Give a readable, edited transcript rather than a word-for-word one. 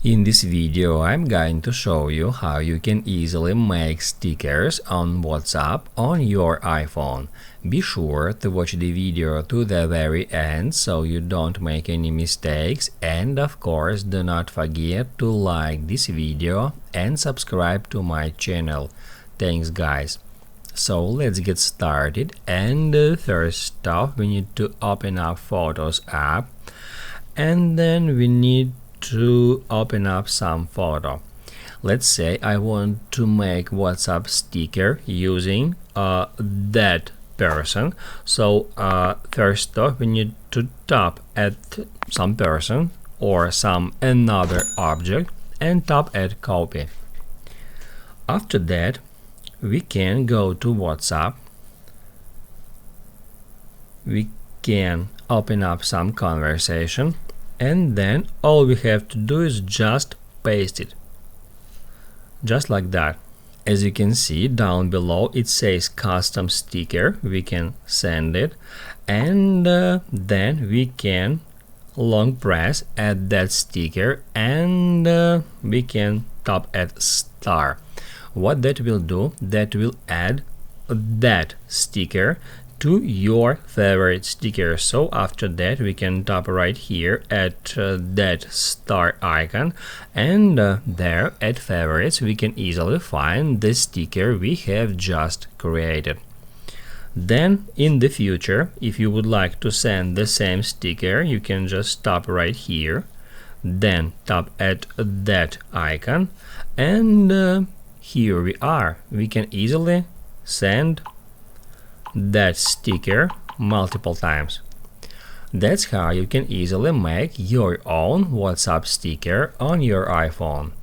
In this video, I'm going to show you how you can easily make stickers on WhatsApp on your iPhone. Be sure to watch the video to the very end so you don't make any mistakes, and of course do not forget to like this video and subscribe to my channel. Thanks guys. So let's get started, and first off we need to open up Photos app, and then we need to open up some photo. Let's say I want to make WhatsApp sticker using that person. So first off we need to tap at some person or some another object and tap at copy. After that we can go to WhatsApp. We can open up some conversation, and then all we have to do is just paste it, just like that. As you can see down below it says custom sticker. We can send it, and then we can long press at that sticker, and we can tap at star. What that will do, that will add that sticker to your favorite sticker. So after that we can tap right here at that star icon, and there at favorites we can easily find the sticker we have just created. Then in the future, if you would like to send the same sticker, you can just tap right here, then tap at that icon, and here we are. We can easily send that sticker multiple times. That's how you can easily make your own WhatsApp sticker on your iPhone.